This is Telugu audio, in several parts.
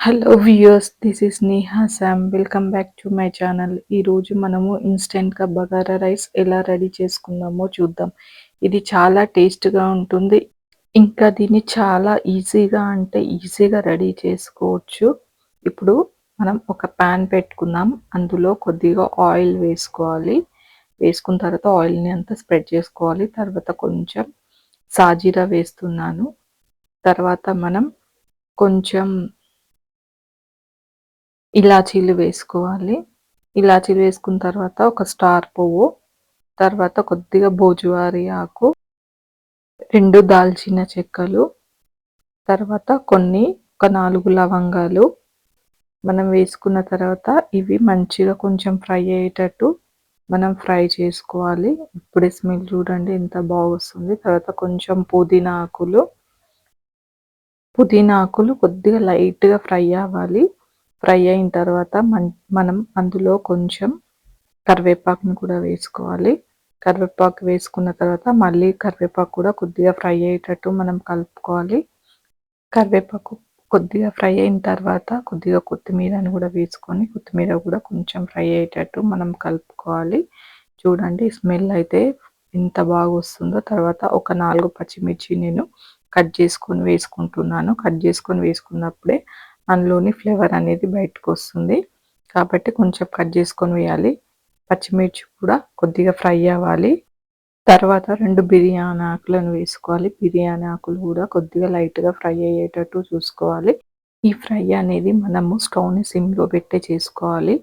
Hello viewers, this is Neha Sam. Welcome back to my channel. ఈరోజు మనము ఇన్స్టెంట్గా బగారా రైస్ ఎలా రెడీ చేసుకుందామో చూద్దాం. ఇది చాలా టేస్ట్గా ఉంటుంది. ఇంకా దీన్ని చాలా ఈజీగా రెడీ చేసుకోవచ్చు. ఇప్పుడు మనం ఒక ప్యాన్ పెట్టుకుందాం. అందులో కొద్దిగా ఆయిల్ వేసుకోవాలి. వేసుకున్న తర్వాత ఆయిల్ని అంతా స్ప్రెడ్ చేసుకోవాలి. తర్వాత కొంచెం సాజీరా వేస్తున్నాను. తర్వాత మనం కొంచెం ఇలాచీలు వేసుకోవాలి. ఇలాచీలు వేసుకున్న తర్వాత ఒక స్టార్ పువ్వు, తర్వాత కొద్దిగా భోజువారి ఆకు, 2 దాల్చిన చెక్కలు, తర్వాత ఒక 4 లవంగాలు మనం వేసుకున్న తర్వాత ఇవి మంచిగా కొంచెం ఫ్రై అయ్యేటట్టు మనం ఫ్రై చేసుకోవాలి. ఇప్పుడే స్మెల్ చూడండి ఎంత బాగొస్తుంది. తర్వాత కొంచెం పుదీనా ఆకులు కొద్దిగా లైట్‌గా ఫ్రై అవ్వాలి. ఫ్రై అయిన తర్వాత మనం అందులో కొంచెం కరివేపాకుని కూడా వేసుకోవాలి. కరివేపాకు వేసుకున్న తర్వాత మళ్ళీ కరివేపాకు కూడా కొద్దిగా ఫ్రై అయ్యేటట్టు మనం కలుపుకోవాలి. కరివేపాకు కొద్దిగా ఫ్రై అయిన తర్వాత కొద్దిగా కొత్తిమీరని కూడా వేసుకొని కొత్తిమీర కూడా కొంచెం ఫ్రై అయ్యేటట్టు మనం కలుపుకోవాలి. చూడండి స్మెల్ అయితే ఎంత బాగొస్తుందో. తర్వాత ఒక 4 పచ్చిమిర్చి నేను కట్ చేసుకొని వేసుకుంటున్నాను. కట్ చేసుకొని వేసుకున్నప్పుడే అందులోని ఫ్లేవర్ అనేది బయటకొస్తుంది. కాబట్టి కొంచెం కట్ చేసుకొని వేయాలి. పచ్చిమిర్చి కూడా కొద్దిగా ఫ్రై అవ్వాలి. తర్వాత 2 బిర్యానీ ఆకులను వేసుకోవాలి. బిర్యానీ ఆకులు కూడా కొద్దిగా లైట్‌గా ఫ్రై అయ్యేటట్టు చూసుకోవాలి. ఈ ఫ్రై అనేది మనము స్టవ్‌ని సిమ్‌లో పెట్టి చేసుకోవాలి.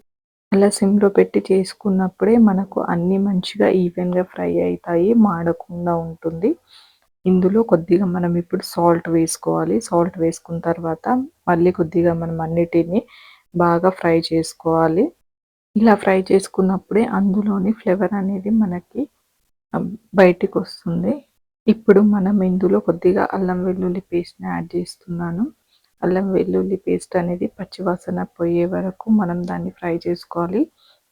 అలా సిమ్‌లో పెట్టి చేసుకున్నప్పుడే మనకు అన్నీ మంచిగా ఈవెన్‌గా ఫ్రై అయితాయి. మాడకుండా ఉంటుంది. ఇందులో కొద్దిగా మనం ఇప్పుడు సాల్ట్ వేసుకోవాలి. సాల్ట్ వేసుకున్న తర్వాత మళ్ళీ కొద్దిగా మనం అన్నిటిని బాగా ఫ్రై చేసుకోవాలి. ఇలా ఫ్రై చేసుకున్నప్పుడే అందులోని ఫ్లేవర్ అనేది మనకి బయటికొస్తుంది. ఇప్పుడు మనం ఇందులో కొద్దిగా అల్లం వెల్లుల్లి పేస్ట్‌ని యాడ్ చేస్తున్నాను. అల్లం వెల్లుల్లి పేస్ట్ అనేది పచ్చివాసన పోయే వరకు మనం దాన్ని ఫ్రై చేసుకోవాలి.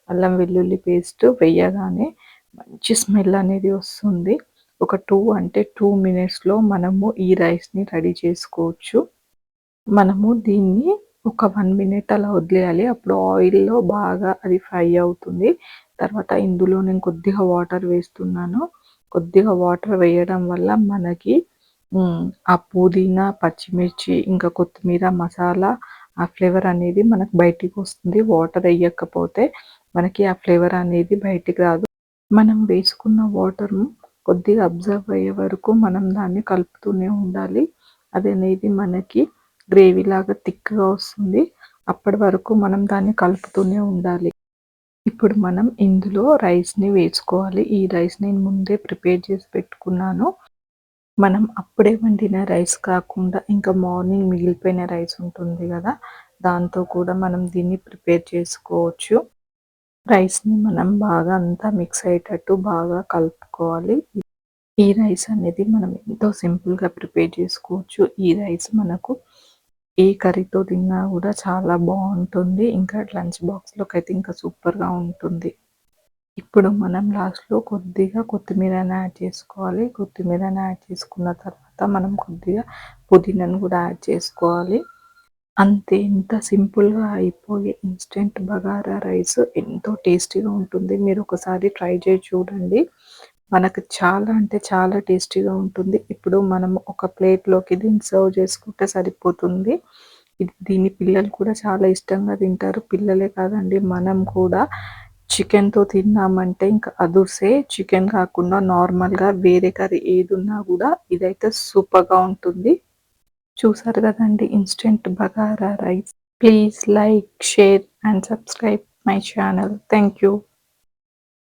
అల్లం వెల్లుల్లి పేస్ట్ వేయగానే మంచి స్మెల్ అనేది వస్తుంది. ఒక 2 మినిట్స్‌లో మనము ఈ రైస్‌ని రెడీ చేసుకోవచ్చు. మనము దీన్ని ఒక 1 మినిట్ అలా వదిలేయాలి. అప్పుడు ఆయిల్‌లో బాగా అది ఫ్రై అవుతుంది. తర్వాత ఇందులో నేను కొద్దిగా వాటర్ వేస్తున్నాను. కొద్దిగా వాటర్ వేయడం వల్ల మనకి ఆ పుదీనా, పచ్చిమిర్చి, ఇంకా కొత్తిమీర, మసాలా ఆ ఫ్లేవర్ అనేది మనకు బయటికొస్తుంది. వాటర్ ఎయ్యకపోతే మనకి ఆ ఫ్లేవర్ అనేది బయటికి రాదు. మనం వేసుకున్న వాటరు కొద్దిగా అబ్జర్వ్ అయ్యే వరకు మనం దాన్ని కలుపుతూనే ఉండాలి. అదనేది మనకి గ్రేవీలాగా థిక్‌గా వస్తుంది. అప్పటి వరకు మనం దాన్ని కలుపుతూనే ఉండాలి. ఇప్పుడు మనం ఇందులో రైస్‌ని వేసుకోవాలి. ఈ రైస్ నేను ముందే ప్రిపేర్ చేసి పెట్టుకున్నాను. మనం అప్పుడే వండిన రైస్ కాకుండా ఇంకా మార్నింగ్ మిగిలిపోయిన రైస్ ఉంటుంది గదా! దాంతో కూడా మనం దీన్ని ప్రిపేర్ చేసుకోవచ్చు. రైస్‌ని మనం బాగా అంతా మిక్స్ అయ్యేటట్టు బాగా కలుపుకోవాలి. ఈ రైస్ అనేది మనం ఎంతో సింపుల్‌గా ప్రిపేర్ చేసుకోవచ్చు. ఈ రైస్ మనకు ఏ కర్రీతో తిన్నా గూడా చాలా బావుంటుంది. ఇంకా లంచ్ బాక్స్‌లోకైతే ఇంకా సూపర్‌గా ఉంటుంది. ఇప్పుడు మనం లాస్ట్‌లో కొద్దిగా కొత్తిమీరని యాడ్ చేసుకోవాలి. కొత్తిమీరని యాడ్ చేసుకున్న తర్వాత మనం కొద్దిగా పుదీనాను గూడా యాడ్ చేసుకోవాలి. అంతే, ఇంత సింపుల్‌గా అయిపోయే ఇన్‌స్టంట్ బగారా రైస్ ఎంతో టేస్టీగా ఉంటుంది. మీరు ఒకసారి ట్రై చేసి చూడండి. మనకు చాలా అంటే చాలా టేస్టీగా ఉంటుంది. ఇప్పుడు మనం ఒక ప్లేట్‌లోకి దీన్ని సర్వ్ చేసుకుంటే సరిపోతుంది. దీన్ని పిల్లలు కూడా చాలా ఇష్టంగా తింటారు. పిల్లలే కాదండి, మనం కూడా చికెన్‌తో తిన్నామంటే ఇంకా అదుర్సే. చికెన్ కాకుండా నార్మల్‌గా వేరే కర్రీ ఏదున్నా గూడా ఇదైతే సూపర్‌గా ఉంటుంది. చూసారు కదండీ instant bagara rice. Please like, share and subscribe my channel. Thank you.